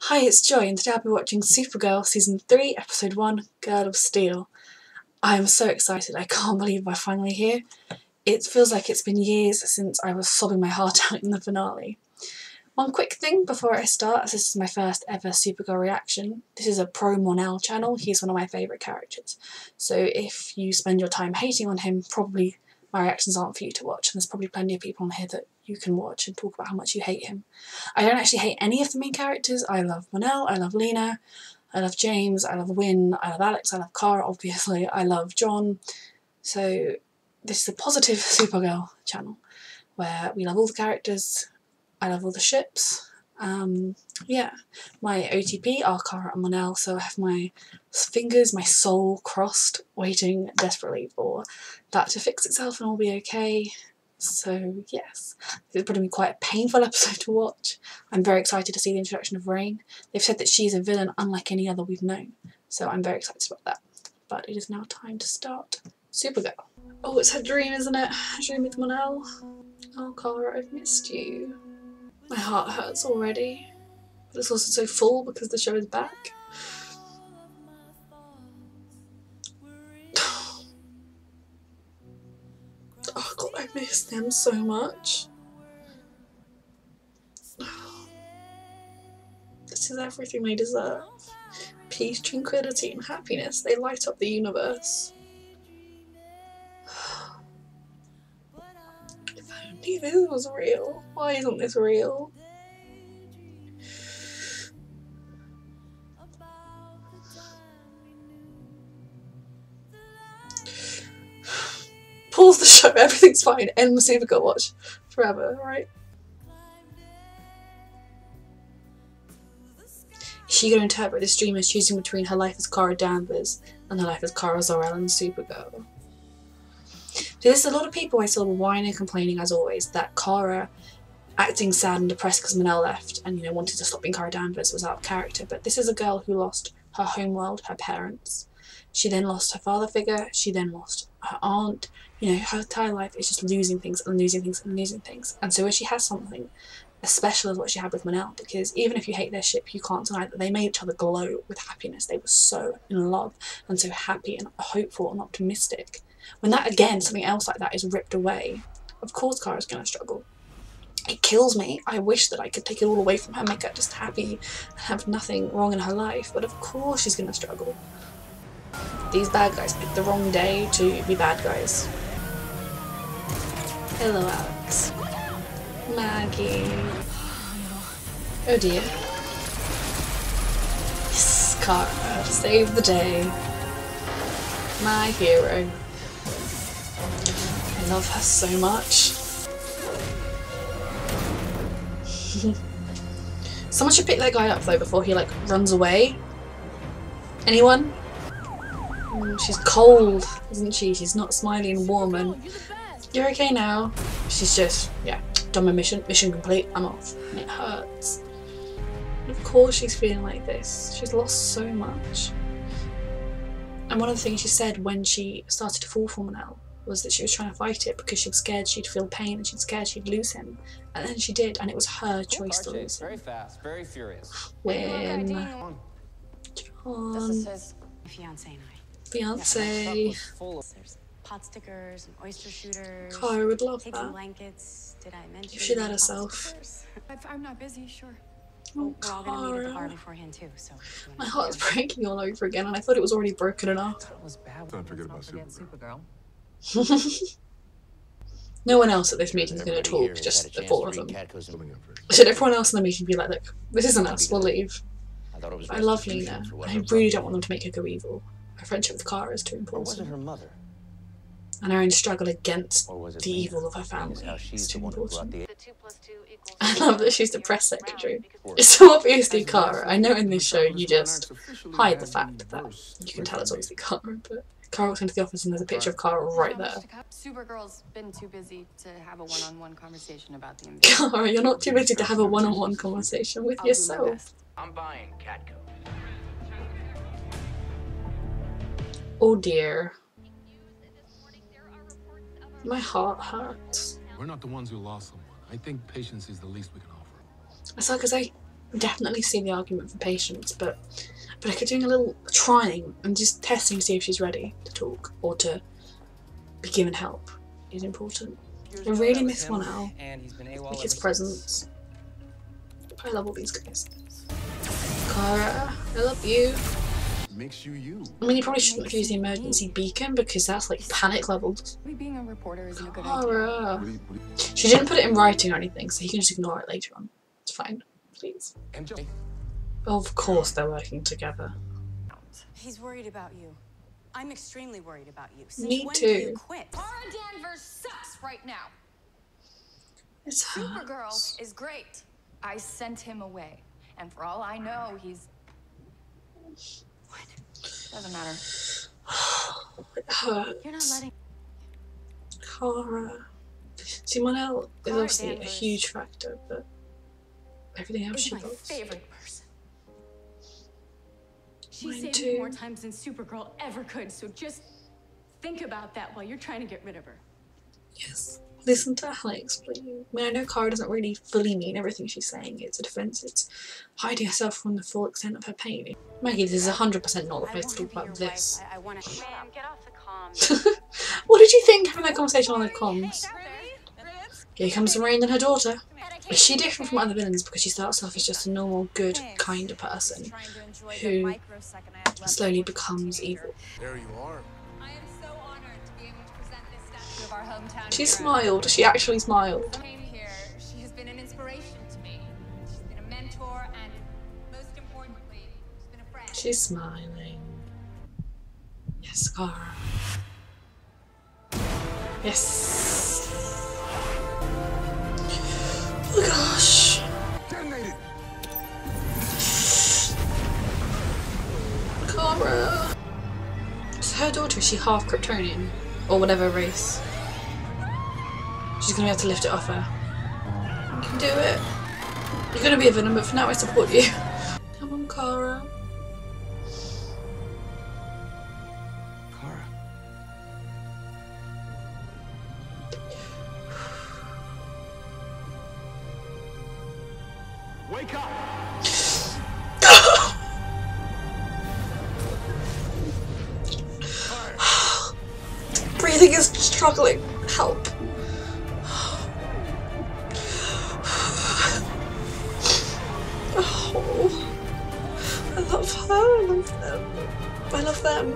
Hi, it's Joy, and today I'll be watching Supergirl Season 3, Episode 1, Girl of Steel. I am so excited, I can't believe we're finally here. It feels like it's been years since I was sobbing my heart out in the finale. One quick thing before I start, as this is my first ever Supergirl reaction. This is a pro Mon-El channel, he's one of my favourite characters. So if you spend your time hating on him, probably my reactions aren't for you to watch, and there's probably plenty of people on here that you can watch and talk about how much you hate him. I don't actually hate any of the main characters. I love Mon-El, I love Lena, I love James, I love Win, I love Alex, I love Kara obviously, I love John. So this is a positive Supergirl channel where we love all the characters, I love all the ships. Yeah, my OTP are Kara and Mon-El, so I have my fingers, my soul crossed, waiting desperately for that to fix itself and all be okay. So yes, it's going to be quite a painful episode to watch. I'm very excited to see the introduction of Rain. They've said that she's a villain unlike any other we've known, so I'm very excited about that. But it is now time to start Supergirl. Oh, it's her dream, isn't it? Her dream with Mon-El. Oh, Kara, I've missed you. My heart hurts already, but it's also so full because the show is back. Oh god, I miss them so much. This is everything they deserve. Peace, tranquility and happiness, they light up the universe. If only this was real. Why isn't this real? Pause the show, everything's fine, end the Supergirl watch forever, right? Is she going to interpret this dream as choosing between her life as Kara Danvers and her life as Kara Zor-El and Supergirl? So there's a lot of people I saw whining and complaining, as always, that Kara acting sad and depressed because Mon-El left and, you know, wanted to stop being Kara Danvers was out of character, but this is a girl who lost her homeworld, her parents. She then lost her father figure, she then lost her aunt. You know, her entire life is just losing things and losing things and losing things. And so when she has something as special as what she had with Mon-El, because even if you hate their ship, you can't deny that they made each other glow with happiness. They were so in love and so happy and hopeful and optimistic. When that, again, something else like that is ripped away, of course Kara's going to struggle. It kills me. I wish that I could take it all away from her, make her just happy and have nothing wrong in her life, but of course she's going to struggle. These bad guys picked the wrong day to be bad guys. Hello, Alex. Maggie. Oh dear. Yes, Kara, save the day. My hero. I love her so much. Someone should pick that guy up though before he like runs away. Anyone? She's cold, isn't she? She's not smiley and warm and you're okay now. She's just, yeah, done my mission. Mission complete. I'm off. And it hurts. And of course she's feeling like this. She's lost so much. And one of the things she said when she started to fall for Mon-El was that she was trying to fight it because she was scared she'd feel pain and she's scared she'd lose him. And then she did, and it was her choice to lose him. Very fast, very furious. When John. This is his fiance and I. Fiance. There's pot stickers and oyster shooters. Kara would love Taking that. blankets. Did I mention? If she let herself. If I'm not busy, sure. Oh, we're all gonna meet at the bar Kara. beforehand too. So My heart's breaking all over again, and I thought it was already broken enough. That was bad. Don't forget about Supergirl. No one else at this meeting is going to talk, just the four of them. Filling in for Should everyone else in the meeting be like, look, this isn't us, we'll leave. I love Lena, and I really don't want them to make her go evil. Her friendship with Kara is too Or was it important. her mother? And her own struggle against Or was it the Lena? evil of her family Seeing as how is she's too the one who brought important. the I love that she's the press secretary. It's so obviously Kara. I know in this show you just hide the fact that you can tell it's obviously Kara, but Kara walks into the office and there's a picture of Kara right there. Supergirl's been too busy to have a one-on-one conversation about the invasion. Kara, you're not too busy to have a one-on-one conversation with I'll do my yourself. best. I'm buying Catco. Oh dear. My heart hurts. We're not the ones who lost someone. I think patience is the least we can offer. It's like, because definitely see the argument for patience, but like doing a little trying and just testing to see if she's ready to talk or to be given help is important. I really miss Mon-El, like his presence. I love all these guys. Kara, I love you. Makes you you. I mean, you probably shouldn't have used the emergency beacon because that's like panic levels. Maybe being a reporter isn't a good idea. Kara. She didn't put it in writing or anything, so he can just ignore it later on. It's fine, please. Of course they're working together. He's worried about you. I'm extremely worried about you. Since Me when too. do you quit? Tara Danvers sucks right now. It's Supergirl is great. I sent him away, and for all I know, he's... What? Doesn't matter. It hurts. You're not letting. Kara. See, Mon-El is Kara obviously a Danvers huge factor, but everything else is she my does. favorite person. She Mine saved too. me more times than Supergirl ever could, so just think about that while you're trying to get rid of her. Yes. Listen to Alex, please. I mean, I know Kara doesn't really fully mean everything she's saying. It's a defense. It's hiding herself from the full extent of her pain. Maggie, this is 100% not the place to talk about this. I want to. Ma'am, get off the comms. What did you think having that conversation on the comms? Here comes Rain and her daughter. Is she different from other villains because she starts off as just a normal, good, kind of person who slowly becomes evil? There you are. I am so honored to be able to present this statue of our hometown She hero. smiled. She actually smiled. Came here. She has been an inspiration to me. She's been a mentor and, most importantly, she's been a friend. She's smiling. Yes, Kara. Yes. Oh gosh. Detonated. Kara. So her daughter, is she half Kryptonian? Or whatever race? She's gonna have to lift it off her. You can do it. You're gonna be a villain, but for now I support you. Come on, Kara. Kara. Wake up! Breathing is struggling. Help. Oh, I love her. I love them. I love them.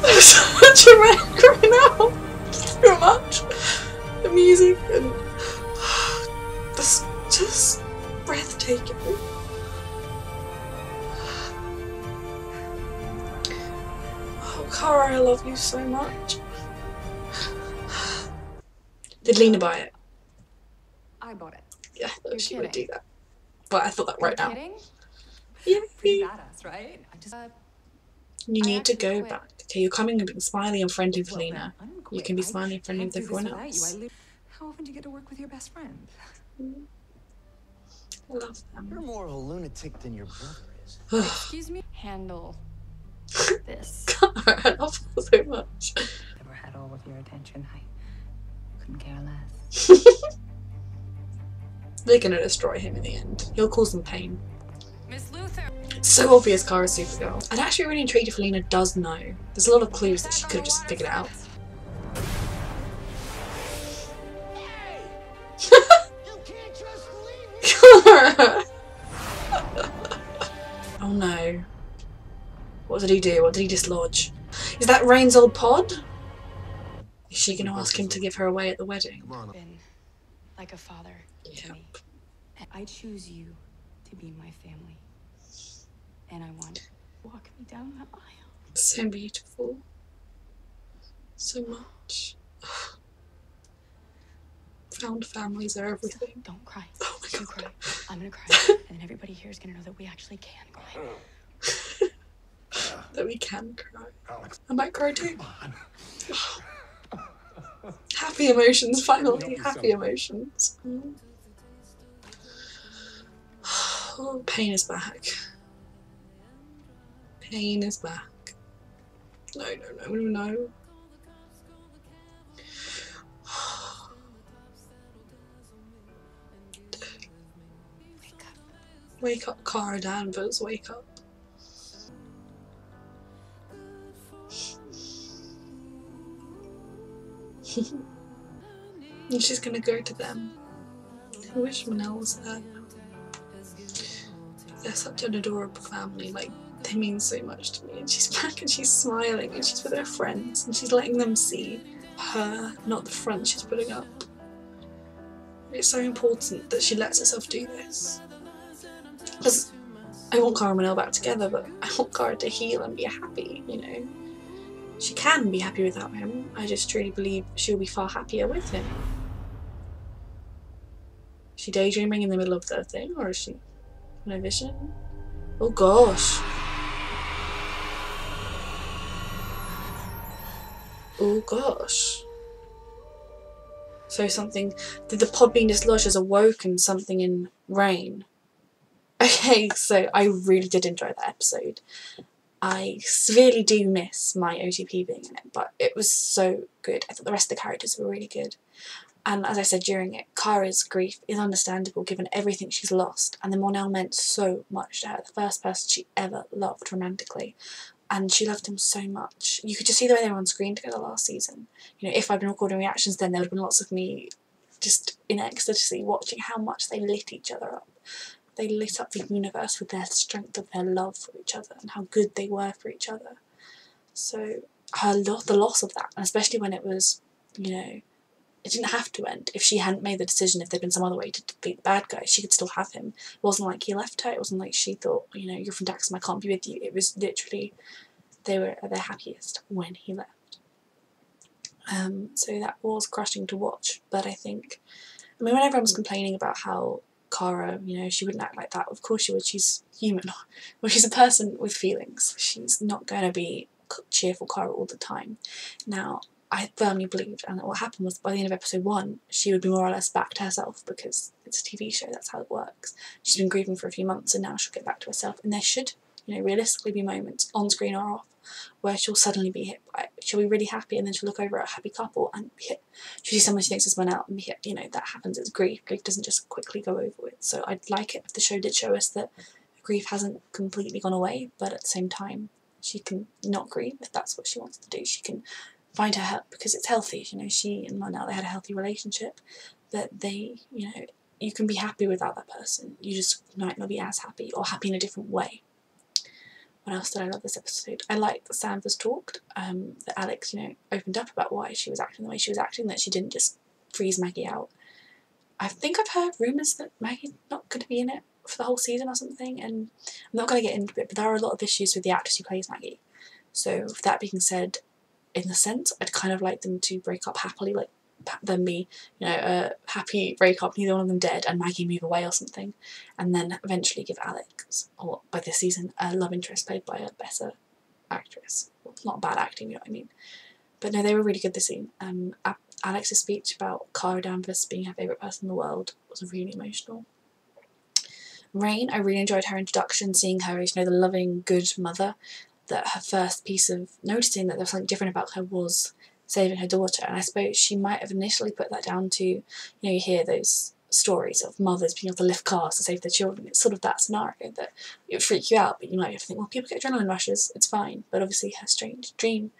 There's so much of it right now. So much. The music and just breathtaking. Oh, Kara, I love you so much. Did Lena buy it? I bought it. Yeah, I thought You're she would do kidding. that. But I thought that right now. Kidding? Pretty Yeah. badass, right? I'm just... You I need to actually go quit. back. Okay, you're coming and being smiley and friendly with Well, Lena. then, I didn't You quit. can be I smiley and friendly can't with do this everyone without else. you. How often do you get to work with your best friend? I love You're them. more of a lunatic than your brother is. Excuse me? Handle this. Kara, I love her so much. Never had all of your attention. I couldn't care less. They're gonna destroy him in the end. He'll cause them pain. Miss Luther. It's so obvious Kara's Supergirl. I'm actually really intrigued if Lena does know. There's a lot of clues that she could have just figured it out. Kara! Oh no. What did he do? What did he dislodge? Is that Rain's old pod? Is she gonna ask him to give her away at the wedding? Come on. Been like a father to Yeah. me. I choose you to be my family. And I want you to walk me down that aisle. So beautiful. So much. Found families are everything. Don't cry. Oh my You God. cry. I'm gonna cry. And then everybody here is gonna know that we actually can cry. That we can cry. Alex. I might cry too. Happy emotions, finally. Happy emotions. Oh, pain is back. Pain is back. No, no, no, no, no. Wake up, Cara Danvers, wake up. And she's gonna go to them. I wish Mon-El was there. They're such an adorable family, like, they mean so much to me. And she's back and she's smiling and she's with her friends and she's letting them see her, not the front she's putting up. It's so important that she lets herself do this. Because I want Cara and Mon-El back together, but I want Cara to heal and be happy, you know. She can be happy without him. I just truly believe she'll be far happier with him. Is she daydreaming in the middle of the thing, or is she in a vision? Oh gosh. Oh gosh. So something, did the pod being dislodged has awoken something in Rain? Okay, so I really did enjoy that episode. I severely do miss my OTP being in it, but it was so good. I thought the rest of the characters were really good. And as I said during it, Cara's grief is understandable given everything she's lost, and the Mon-El meant so much to her, the first person she ever loved romantically. And she loved him so much. You could just see the way they were on screen together last season. You know, if I'd been recording reactions then, there would have been lots of me just in ecstasy watching how much they lit each other up. They lit up the universe with their strength of their love for each other and how good they were for each other. So the loss of that, and especially when it was, you know, it didn't have to end. If she hadn't made the decision, if there'd been some other way to defeat the bad guy, she could still have him. It wasn't like he left her. It wasn't like she thought, you know, you're from Daxam, I can't be with you. It was literally, they were at their happiest when he left. So that was crushing to watch. But I think, I mean, when everyone was complaining about how Cara, you know, she wouldn't act like that. Of course she would. She's human. Well, she's a person with feelings. She's not going to be cheerful Cara all the time. Now, I firmly believed, and what happened was by the end of episode 1, she would be more or less back to herself because it's a TV show, that's how it works. She's been grieving for a few months and now she'll get back to herself. And there should, you know, realistically be moments, on screen or off, where she'll suddenly be hit by it. She'll be really happy and then she'll look over at a happy couple and be hit. She'll see someone she thinks has went out and be hit. You know, that happens. It's grief. Grief doesn't just quickly go over with. So I'd like it if the show did show us that grief hasn't completely gone away, but at the same time, she can not grieve if that's what she wants to do. She can find her help because it's healthy. You know, she and Mon-El, they had a healthy relationship, that they, you know, you can be happy without that person. You just might not be as happy or happy in a different way. What else did I love this episode? I liked that Sam was talked, that Alex, you know, opened up about why she was acting the way she was acting, that she didn't just freeze Maggie out. I think I've heard rumours that Maggie's not going to be in it for the whole season or something, and I'm not going to get into it, but there are a lot of issues with the actress who plays Maggie. So with that being said, in the sense, I'd kind of like them to break up happily, like them be, you know, a happy breakup, neither one of them dead, and Maggie move away or something, and then eventually give Alex, or by this season, a love interest played by a better actress. Well, not bad acting, you know what I mean. But no, they were really good this scene. Alex's speech about Cara Danvers being her favourite person in the world was really emotional. Rain, I really enjoyed her introduction, seeing her as, you know, the loving, good mother, that her first piece of noticing that there was something different about her was saving her daughter. And I suppose she might have initially put that down to, you know, you hear those stories of mothers being able to lift cars to save their children. It's sort of that scenario that it would freak you out, but you might have to think, well, people get adrenaline rushes, it's fine. But obviously her strange dream,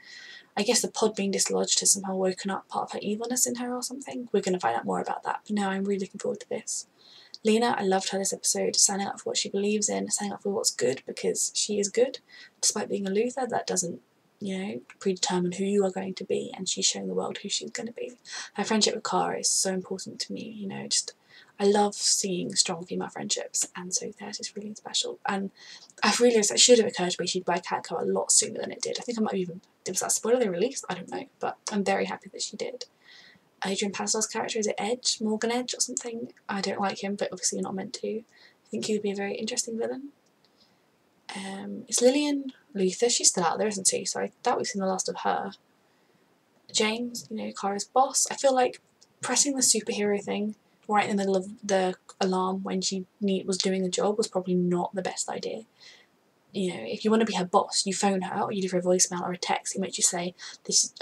I guess the pod being dislodged has somehow woken up part of her evilness in her or something. We're going to find out more about that, but now I'm really looking forward to this. Lena, I loved her this episode, standing up for what she believes in, standing up for what's good, because she is good. Despite being a Luther, that doesn't, you know, predetermine who you are going to be, and she's showing the world who she's going to be. Her friendship with Cara is so important to me, you know, just, I love seeing strong female friendships, and so theirs is really special. And I've realised it should have occurred to me she'd buy Catco a lot sooner than it did. I think I might have even, was that a spoiler they released? I don't know, but I'm very happy that she did. Adrian Pasdal's character, is it Edge? Morgan Edge or something? I don't like him, but obviously you're not meant to. I think he would be a very interesting villain. Is Lillian Luther? She's still out there, isn't she? So I thought we've seen the last of her. James, you know, Cara's boss. I feel like pressing the superhero thing right in the middle of the alarm when she was doing the job was probably not the best idea. you know, if you want to be her boss, you phone her or you leave her a voicemail or a text in which you say,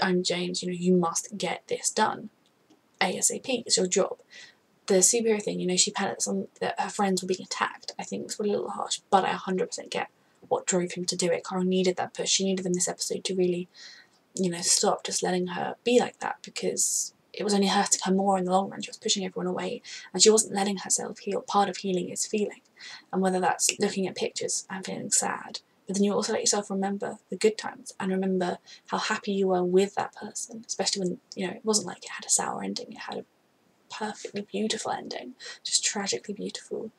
I'm James, you know, you must get this done ASAP, it's your job. The superhero thing, you know, she panics on that her friends were being attacked, I think was a little harsh, but I 100% get what drove him to do it. Carl needed that push. She needed them this episode to really, you know, stop just letting her be like that, because it was only hurting her more in the long run. She was pushing everyone away and she wasn't letting herself heal. Part of healing is feeling, and whether that's looking at pictures and feeling sad, but then you also let yourself remember the good times and remember how happy you were with that person, especially when, you know, it wasn't like it had a sour ending, it had a perfectly beautiful ending, just tragically beautiful.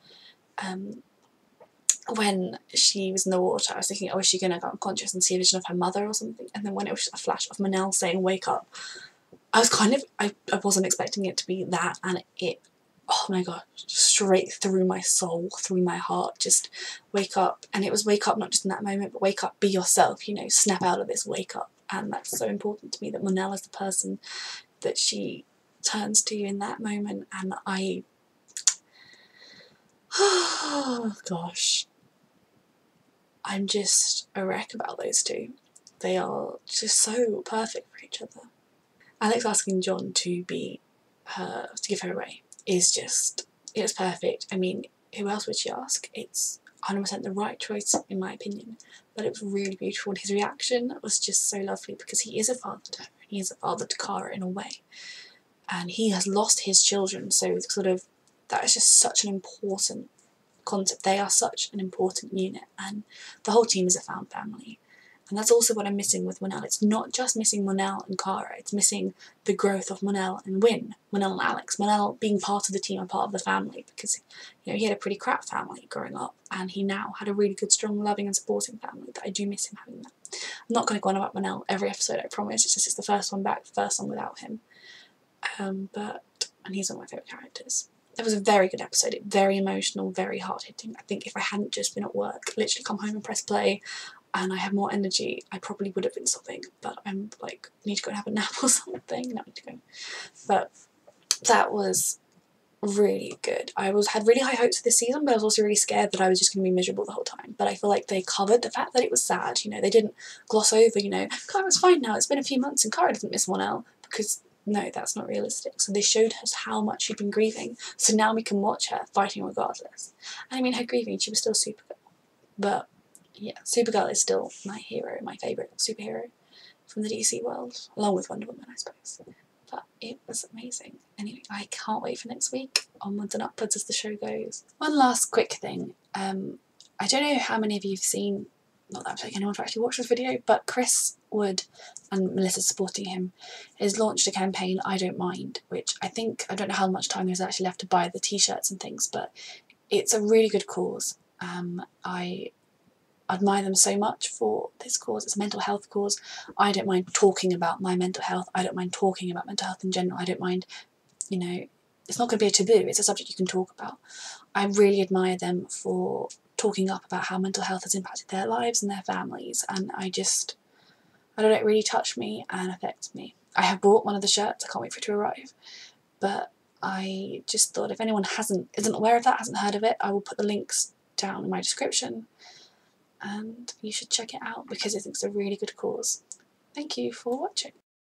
When she was in the water, I was thinking, oh, is she going to go unconscious and see a vision of her mother or something? And then when it was just a flash of Mon-El saying, wake up, I was kind of, I wasn't expecting it to be that, and it, oh my god, straight through my soul, through my heart, just wake up. And it was wake up not just in that moment, but wake up, be yourself, you know, snap out of this, wake up. And that's so important to me, that Mon-El is the person that she turns to in that moment. And oh gosh, I'm just a wreck about those two. They are just so perfect for each other. Alex asking John to be her, to give her away, is just, it's perfect. I mean, who else would she ask? It's 100% the right choice in my opinion, but it was really beautiful, and his reaction was just so lovely, because he is a father to her, he is a father to Kara in a way, and he has lost his children, so sort of, that is just such an important concept. They are such an important unit, and the whole team is a found family. And that's also what I'm missing with Mon-El. It's not just missing Mon-El and Kara, it's missing the growth of Mon-El and Win, Mon-El and Alex, Mon-El being part of the team and part of the family, because, you know, he had a pretty crap family growing up, and he now had a really good, strong, loving and supporting family, that I do miss him having that. I'm not going to go on about Mon-El every episode, I promise, it's just it's the first one back, the first one without him. And he's one of my favourite characters. It was a very good episode, very emotional, very hard-hitting. I think if I hadn't just been at work, literally come home and press play, and I had more energy, I probably would have been stopping, but I'm like, I need to go and have a nap or something, no, I need to go. But that was really good. I had really high hopes for this season, but I was also really scared that I was just going to be miserable the whole time. But I feel like they covered the fact that it was sad, you know, they didn't gloss over, you know, Kara's fine now, it's been a few months and Kara doesn't miss Mon-El, because no, that's not realistic. So they showed us how much she'd been grieving, so now we can watch her fighting regardless. And I mean, her grieving, she was still Supergirl, but yeah, Supergirl is still my hero, my favourite superhero from the DC world, along with Wonder Woman, I suppose. But it was amazing. Anyway, I can't wait for next week, onwards and upwards as the show goes. One last quick thing, I don't know how many of you have seen, not that I'm saying anyone to actually watch this video, but Chris Wood, and Melissa supporting him, has launched a campaign, I Don't Mind, which I think, I don't know how much time there's actually left to buy the t-shirts and things, but it's a really good cause. I admire them so much for this cause. It's a mental health cause. I don't mind talking about my mental health. I don't mind talking about mental health in general. I don't mind, you know, it's not going to be a taboo. It's a subject you can talk about. I really admire them for talking up about how mental health has impacted their lives and their families, and I don't know, it really touched me and affects me. I have bought one of the shirts, I can't wait for it to arrive, but I just thought if anyone isn't aware of that, hasn't heard of it, I will put the links down in my description, and you should check it out because I think it's a really good cause. Thank you for watching.